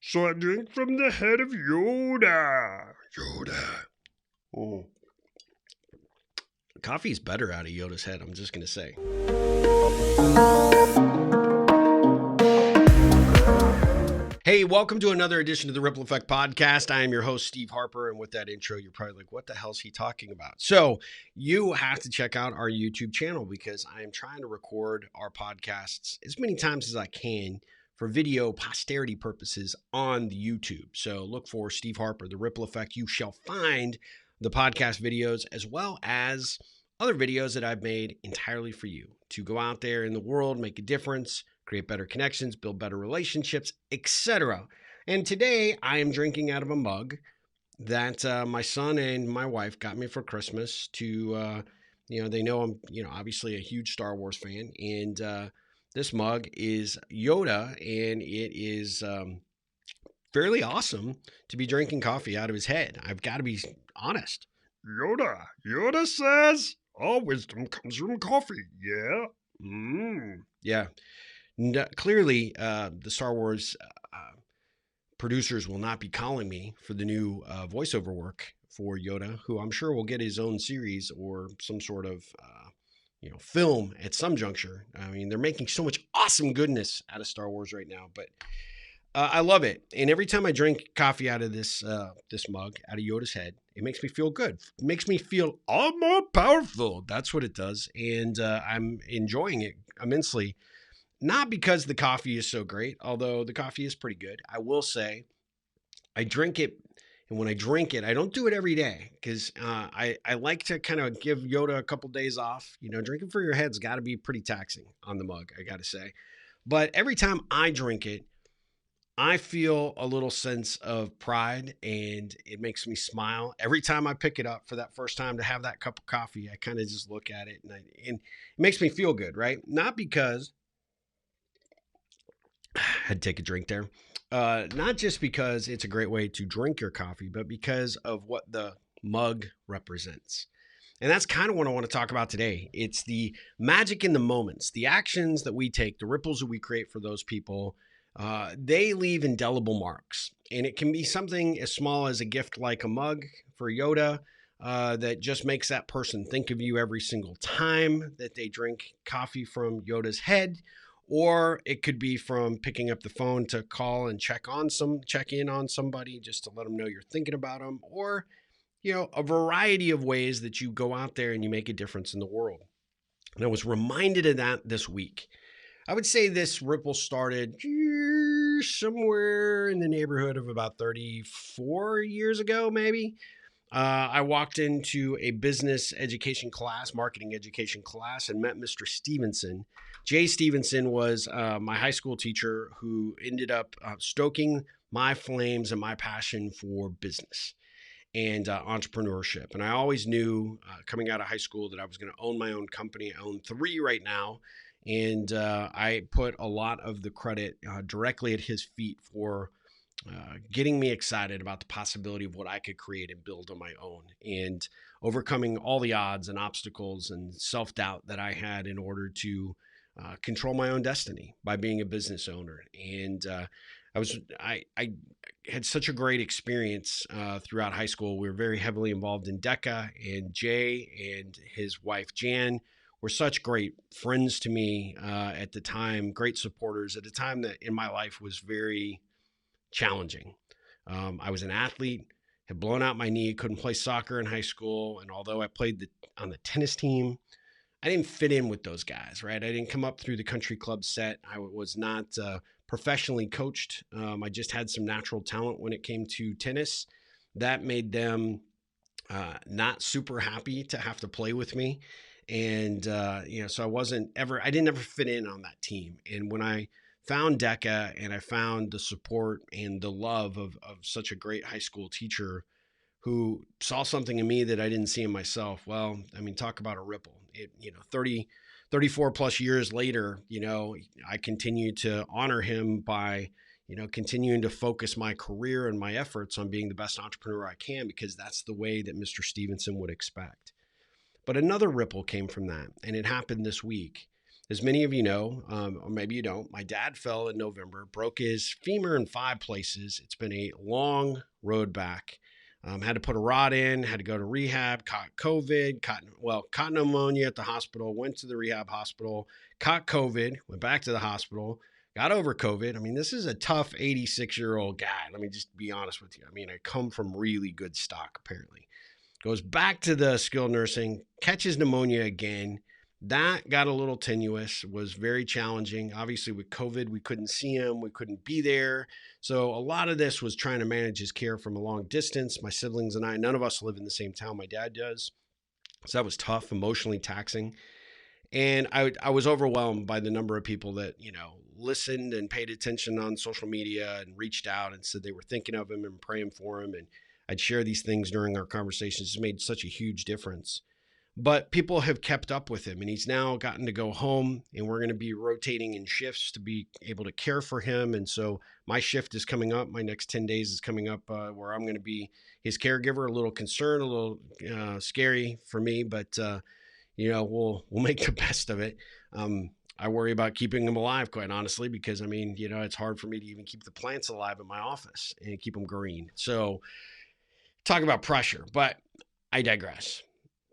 So I drink from the head of Yoda. Yoda. Oh. Coffee's better out of Yoda's head, I'm just going to say. Hey, welcome to another edition of the Ripple Effect Podcast. I am your host, Steve Harper, and with that intro, you're probably like, what the hell is he talking about? So you have to check out our YouTube channel because I am trying to record our podcasts as many times as I can for video posterity purposes on the YouTube. So look for Steve Harper, the Ripple Effect. You shall find the podcast videos as well as other videos that I've made entirely for you to go out there in the world, make a difference, create better connections, build better relationships, etc. And today I am drinking out of a mug that my son and my wife got me for Christmas to, they know I'm, obviously a huge Star Wars fan. And this mug is Yoda, and it is fairly awesome to be drinking coffee out of his head. I've got to be honest. Yoda says, all wisdom comes from coffee. Yeah. Yeah. Clearly, the Star Wars producers will not be calling me for the new voiceover work for Yoda, who I'm sure will get his own series or some sort of, film at some juncture. I mean, they're making so much awesome goodness out of Star Wars right now, but I love it. And every time I drink coffee out of this mug, out of Yoda's head, it makes me feel good. It makes me feel all more powerful. That's what it does. And I'm enjoying it immensely. Not because the coffee is so great, although the coffee is pretty good. I will say I drink it, and when I drink it, I don't do it every day because I like to kind of give Yoda a couple days off. Drinking for your head's got to be pretty taxing on the mug, I got to say. But every time I drink it, I feel a little sense of pride, and it makes me smile. Every time I pick it up for that first time to have that cup of coffee, I kind of just look at it, and it makes me feel good, right? Not because I had to take a drink there. Not just because it's a great way to drink your coffee, but because of what the mug represents. And that's kind of what I want to talk about today. It's the magic in the moments, the actions that we take, the ripples that we create for those people. They leave indelible marks. And it can be something as small as a gift like a mug for Yoda that just makes that person think of you every single time that they drink coffee from Yoda's head. Or it could be from picking up the phone to call and check in on somebody just to let them know you're thinking about them, or a variety of ways that you go out there and you make a difference in the world. And I was reminded of that this week. I would say this ripple started somewhere in the neighborhood of about 34 years ago, maybe. I walked into a business education class, marketing education class, and met Mr. Stevenson. Jay Stevenson was my high school teacher who ended up stoking my flames and my passion for business and entrepreneurship. And I always knew coming out of high school that I was going to own my own company. I own 3 right now. And I put a lot of the credit directly at his feet for getting me excited about the possibility of what I could create and build on my own, and overcoming all the odds and obstacles and self-doubt that I had in order to control my own destiny by being a business owner. And I had such a great experience throughout high school. We were very heavily involved in DECA, and Jay and his wife Jan were such great friends to me at the time, great supporters at a time that in my life was very challenging. I was an athlete, had blown out my knee, couldn't play soccer in high school. And although I played on the tennis team, I didn't fit in with those guys, right? I didn't come up through the country club set. I was not professionally coached. I just had some natural talent when it came to tennis. That made them not super happy to have to play with me. And, so I didn't ever fit in on that team. And when I found DECA and I found the support and the love of such a great high school teacher who saw something in me that I didn't see in myself. Well, I mean, talk about a ripple. 34 plus years later, I continue to honor him by, continuing to focus my career and my efforts on being the best entrepreneur I can, because that's the way that Mr. Stevenson would expect. But another ripple came from that, and it happened this week. As many of you know, or maybe you don't, my dad fell in November, broke his femur in 5 places. It's been a long road back. Had to put a rod in, had to go to rehab, caught COVID, caught pneumonia at the hospital, went to the rehab hospital, caught COVID, went back to the hospital, got over COVID. I mean, this is a tough 86-year-old guy. Let me just be honest with you. I mean, I come from really good stock, apparently. Goes back to the skilled nursing, catches pneumonia again. That got a little tenuous, was very challenging. Obviously, with COVID, we couldn't see him, we couldn't be there. So, a lot of this was trying to manage his care from a long distance. My siblings and I, none of us live in the same town my dad does. So, that was tough, emotionally taxing. And I was overwhelmed by the number of people that, listened and paid attention on social media and reached out and said they were thinking of him and praying for him. And I'd share these things during our conversations. It's made such a huge difference. But people have kept up with him, and he's now gotten to go home, and we're going to be rotating in shifts to be able to care for him. And so my shift is coming up. My next 10 days is coming up where I'm going to be his caregiver. A little concerned, a little scary for me, but we'll make the best of it. I worry about keeping him alive, quite honestly, because it's hard for me to even keep the plants alive in my office and keep them green. So talk about pressure, but I digress.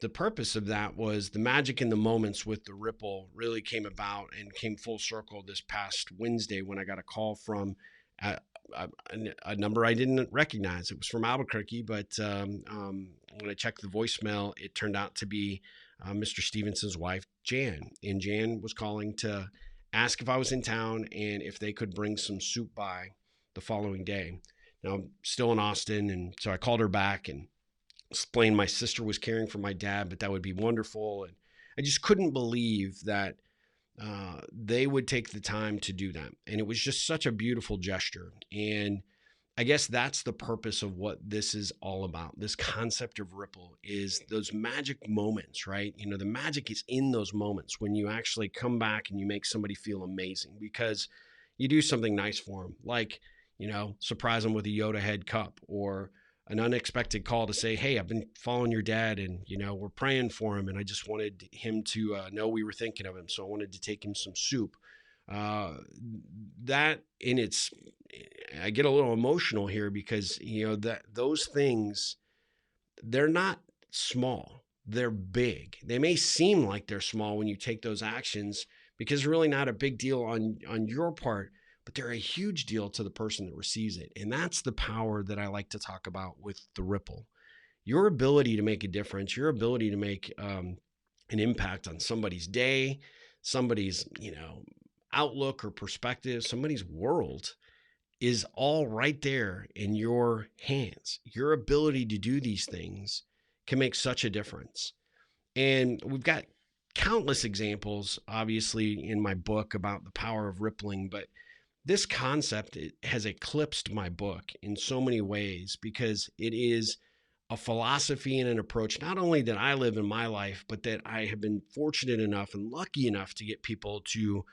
The purpose of that was the magic in the moments with the ripple really came about and came full circle this past Wednesday when I got a call from a number I didn't recognize. It was from Albuquerque, but when I checked the voicemail, it turned out to be Mr. Stevenson's wife, Jan. And Jan was calling to ask if I was in town and if they could bring some soup by the following day. Now, I'm still in Austin, and so I called her back and explained my sister was caring for my dad, but that would be wonderful. And I just couldn't believe that they would take the time to do that. And it was just such a beautiful gesture. And I guess that's the purpose of what this is all about. This concept of ripple is those magic moments, right? The magic is in those moments when you actually come back and you make somebody feel amazing because you do something nice for them, like, surprise them with a Yoda head cup or an unexpected call to say, hey, I've been following your dad and, we're praying for him. And I just wanted him to know we were thinking of him. So I wanted to take him some soup. That in its, I get a little emotional here because, that those things, they're not small, they're big. They may seem like they're small when you take those actions because they're really not a big deal on your part, but they're a huge deal to the person that receives it. And that's the power that I like to talk about with the ripple. Your ability to make a difference, your ability to make an impact on somebody's day, somebody's, outlook or perspective, somebody's world is all right there in your hands. Your ability to do these things can make such a difference. And we've got countless examples, obviously, in my book about the power of rippling, but this concept has eclipsed my book in so many ways because it is a philosophy and an approach, not only that I live in my life, but that I have been fortunate enough and lucky enough to get people to,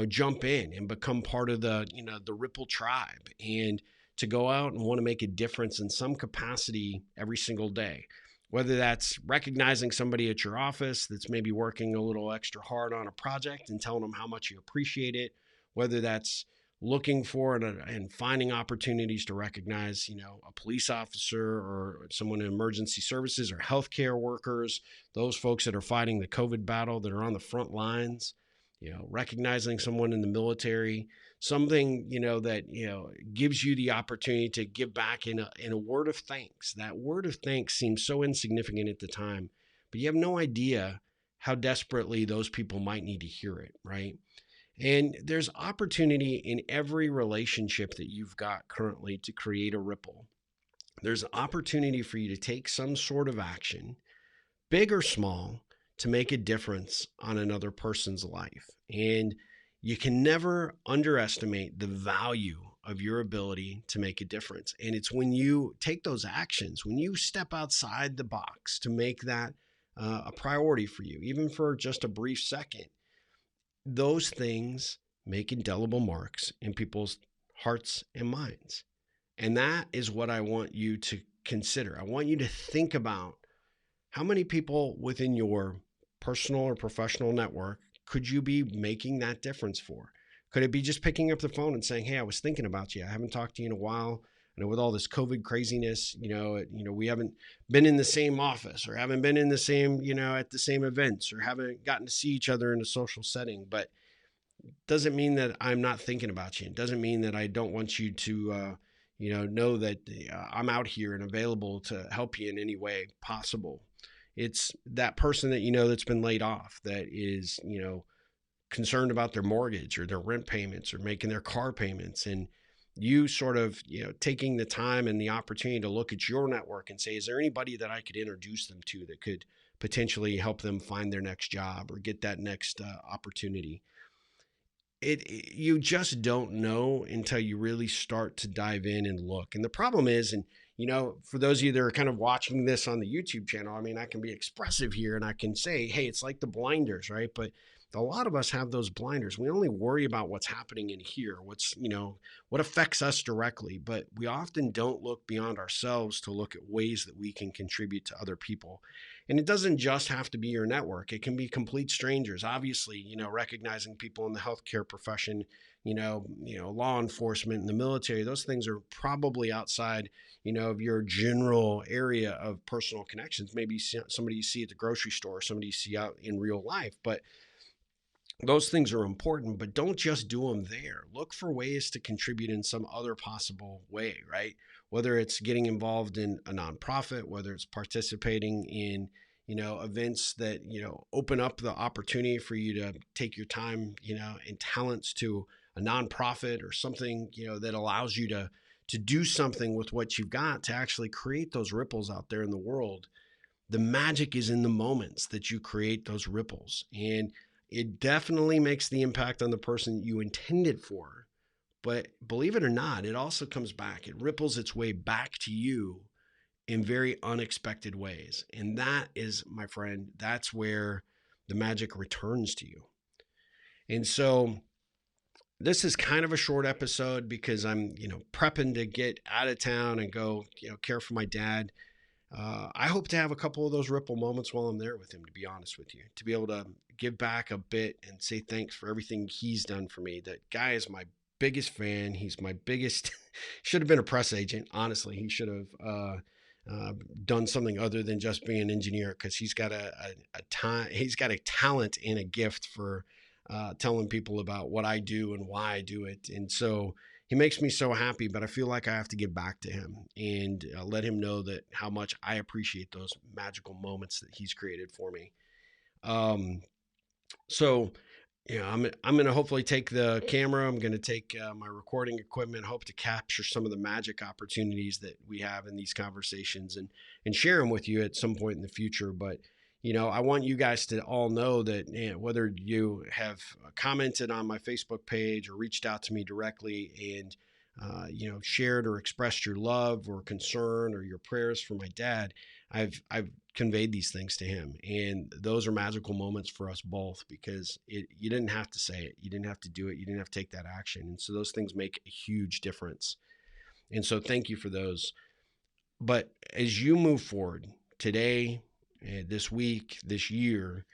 jump in and become part of the Ripple tribe and to go out and want to make a difference in some capacity every single day. Whether that's recognizing somebody at your office that's maybe working a little extra hard on a project and telling them how much you appreciate it, whether that's looking for and finding opportunities to recognize, a police officer or someone in emergency services or healthcare workers, those folks that are fighting the COVID battle that are on the front lines, recognizing someone in the military, something, that, gives you the opportunity to give back in a word of thanks. That word of thanks seems so insignificant at the time, but you have no idea how desperately those people might need to hear it, right? And there's opportunity in every relationship that you've got currently to create a ripple. There's an opportunity for you to take some sort of action, big or small, to make a difference on another person's life. And you can never underestimate the value of your ability to make a difference. And it's when you take those actions, when you step outside the box to make that a priority for you, even for just a brief second, those things make indelible marks in people's hearts and minds. And that is what I want you to consider. I want you to think about how many people within your personal or professional network could you be making that difference for? Could it be just picking up the phone and saying, "Hey, I was thinking about you. I haven't talked to you in a while. I know with all this COVID craziness, we haven't been in the same office or haven't been in the same, at the same events or haven't gotten to see each other in a social setting. But doesn't mean that I'm not thinking about you. It doesn't mean that I don't want you to, know that I'm out here and available to help you in any way possible. It's that person that that's been laid off that is, concerned about their mortgage or their rent payments or making their car payments, and you sort of taking the time and the opportunity to look at your network and say, is there anybody that I could introduce them to that could potentially help them find their next job or get that next opportunity? You just don't know until you really start to dive in and look. And the problem is, and for those of you that are kind of watching this on the YouTube channel, I mean, I can be expressive here and I can say, hey, it's like the blinders, right? But a lot of us have those blinders. We only worry about what's happening in here, what affects us directly, but we often don't look beyond ourselves to look at ways that we can contribute to other people. And it doesn't just have to be your network. It can be complete strangers. Obviously, recognizing people in the healthcare profession, law enforcement and the military, those things are probably outside, of your general area of personal connections. Maybe somebody you see at the grocery store, somebody you see out in real life, but those things are important, but don't just do them there. Look for ways to contribute in some other possible way, right? Whether it's getting involved in a nonprofit, whether it's participating in, events that, open up the opportunity for you to take your time, and talents to a nonprofit or something, that allows you to do something with what you've got to actually create those ripples out there in the world. The magic is in the moments that you create those ripples. And it definitely makes the impact on the person you intended for. But believe it or not, it also comes back. It ripples its way back to you in very unexpected ways. And that is, my friend, that's where the magic returns to you. And so this is kind of a short episode because I'm, prepping to get out of town and go, care for my dad. I hope to have a couple of those ripple moments while I'm there with him, to be honest with you, to be able to give back a bit and say thanks for everything he's done for me. That guy is my biggest fan. He's my biggest, should have been a press agent. Honestly, he should have done something other than just being an engineer, because he's got he's got a talent and a gift for telling people about what I do and why I do it. And so he makes me so happy, but I feel like I have to give back to him and let him know that how much I appreciate those magical moments that he's created for me. So, I'm going to hopefully take the camera. I'm going to take my recording equipment, hope to capture some of the magic opportunities that we have in these conversations and share them with you at some point in the future. But I want you guys to all know that whether you have commented on my Facebook page or reached out to me directly and, shared or expressed your love or concern or your prayers for my dad, I've conveyed these things to him. And those are magical moments for us both, because you didn't have to say it. You didn't have to do it. You didn't have to take that action. And so those things make a huge difference. And so thank you for those. But as you move forward today, this week, this year,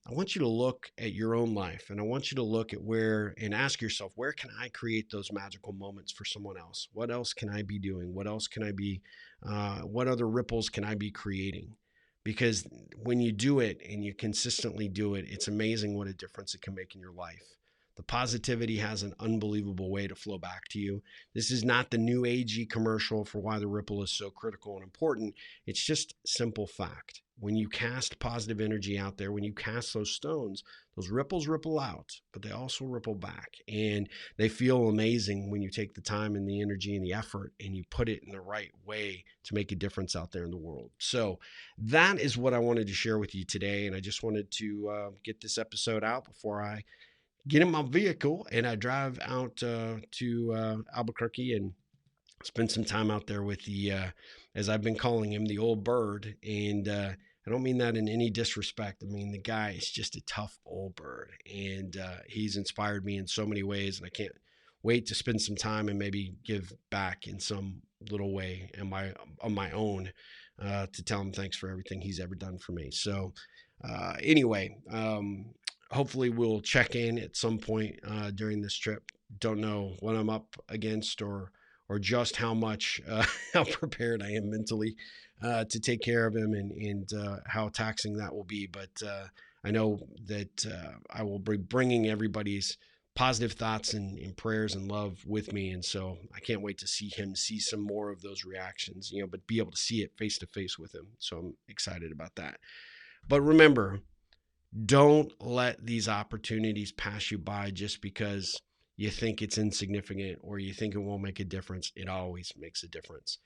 I want you to look at your own life, and I want you to look at where and ask yourself, where can I create those magical moments for someone else? What else can I be doing? What else can I be, what other ripples can I be creating? Because when you do it and you consistently do it, it's amazing what a difference it can make in your life. The positivity has an unbelievable way to flow back to you. This is not the new agey commercial for why the ripple is so critical and important. It's just simple fact. When you cast positive energy out there, when you cast those stones, those ripples ripple out, but they also ripple back. And they feel amazing when you take the time and the energy and the effort and you put it in the right way to make a difference out there in the world. So that is what I wanted to share with you today. And I just wanted to get this episode out before I get in my vehicle and I drive out to Albuquerque and spend some time out there with the, as I've been calling him, the old bird. And I don't mean that in any disrespect. I mean, the guy is just a tough old bird, and he's inspired me in so many ways. And I can't wait to spend some time and maybe give back in some little way on my own to tell him thanks for everything he's ever done for me. So anyway, hopefully we'll check in at some point during this trip. Don't know what I'm up against or just how much how prepared I am mentally to take care of him and how taxing that will be. But I know that I will be bringing everybody's positive thoughts and prayers and love with me. And so I can't wait to see him see some more of those reactions, but be able to see it face to face with him. So I'm excited about that. But remember, don't let these opportunities pass you by just because you think it's insignificant or you think it won't make a difference. It always makes a difference.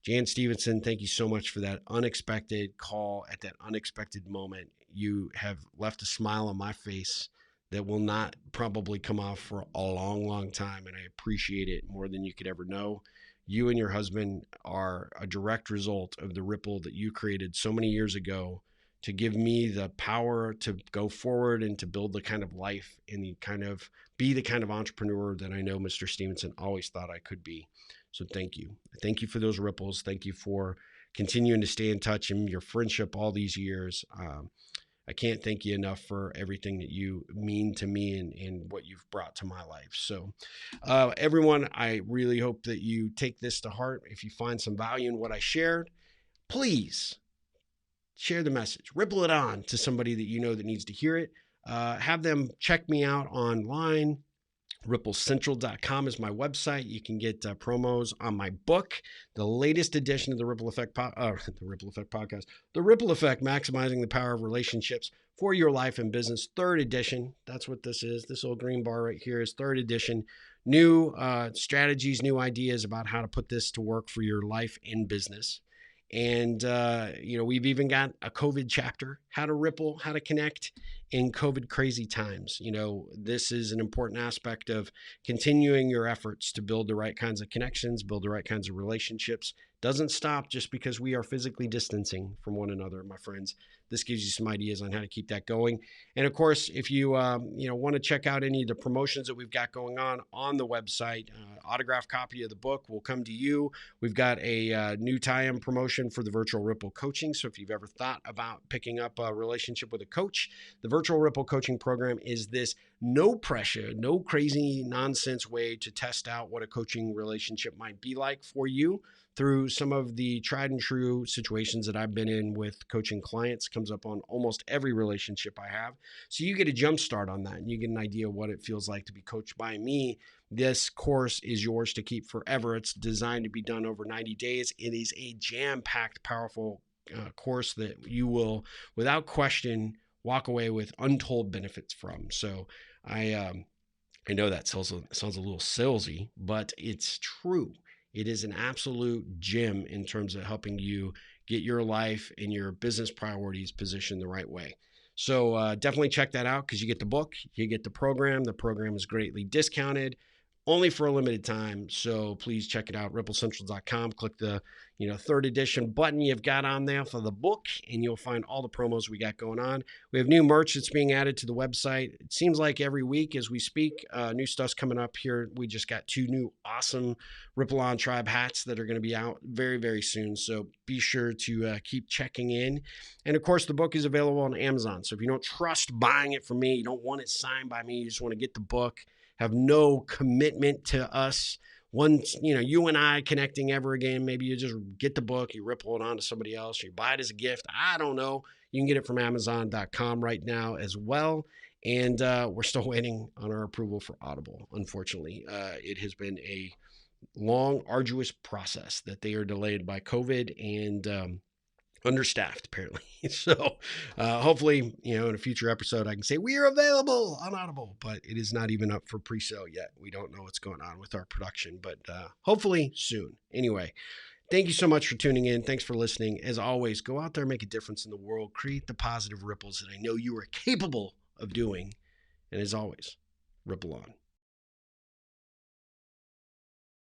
Jan Stevenson, thank you so much for that unexpected call at that unexpected moment. You have left a smile on my face that will not probably come off for a long, long time, and I appreciate it more than you could ever know. You and your husband are a direct result of the ripple that you created so many years ago to give me the power to go forward and to build the kind of life and be the kind of entrepreneur that I know Mr. Stevenson always thought I could be. So thank you. Thank you for those ripples. Thank you for continuing to stay in touch and your friendship all these years. I can't thank you enough for everything that you mean to me and what you've brought to my life. So everyone, I really hope that you take this to heart. If you find some value in what I shared, please share the message, ripple it on to somebody that you know that needs to hear it. Have them check me out online. RippleCentral.com is my website. You can get promos on my book, the latest edition of the Ripple Effect podcast, The Ripple Effect, Maximizing the Power of Relationships for Your Life and Business, third edition. That's what this is. This little green bar right here is third edition. New strategies, new ideas about how to put this to work for your life and business. And, we've even got a COVID chapter, how to ripple, how to connect in COVID crazy times. This is an important aspect of continuing your efforts to build the right kinds of connections, build the right kinds of relationships. Doesn't stop just because we are physically distancing from one another, my friends. This gives you some ideas on how to keep that going. And of course, if you want to check out any of the promotions that we've got going on the website, autographed copy of the book will come to you. We've got a new tie-in promotion for the Virtual Ripple Coaching. So if you've ever thought about picking up a relationship with a coach, the Virtual Ripple Coaching Program is this no pressure, no crazy nonsense way to test out what a coaching relationship might be like for you through some of the tried and true situations that I've been in with coaching clients. Comes up on almost every relationship I have. So you get a jump start on that and you get an idea of what it feels like to be coached by me. This course is yours to keep forever. It's designed to be done over 90 days. It is a jam-packed, powerful course that you will, without question, walk away with untold benefits from. So I know that sounds a little salesy, but it's true. It is an absolute gem in terms of helping you get your life and your business priorities positioned the right way. So definitely check that out because you get the book, you get the program. The program is greatly discounted, only for a limited time. So please check it out, RippleCentral.com. Click the third edition button you've got on there for the book, and you'll find all the promos we got going on. We have new merch that's being added to the website. It seems like every week as we speak, new stuff's coming up here. We just got 2 new awesome Ripple On Tribe hats that are going to be out very, very soon. So be sure to keep checking in. And of course, the book is available on Amazon. So if you don't trust buying it from me, you don't want it signed by me, you just want to get the book, have no commitment to us. Once, you and I connecting ever again, maybe you just get the book, you ripple it on to somebody else, you buy it as a gift. I don't know. You can get it from Amazon.com right now as well. And we're still waiting on our approval for Audible. Unfortunately, it has been a long, arduous process that they are delayed by COVID and understaffed apparently. So hopefully, in a future episode, I can say we are available on Audible, but it is not even up for pre-sale yet. We don't know what's going on with our production, but hopefully soon. Anyway, thank you so much for tuning in. Thanks for listening. As always, go out there, make a difference in the world, create the positive ripples that I know you are capable of doing. And as always, ripple on.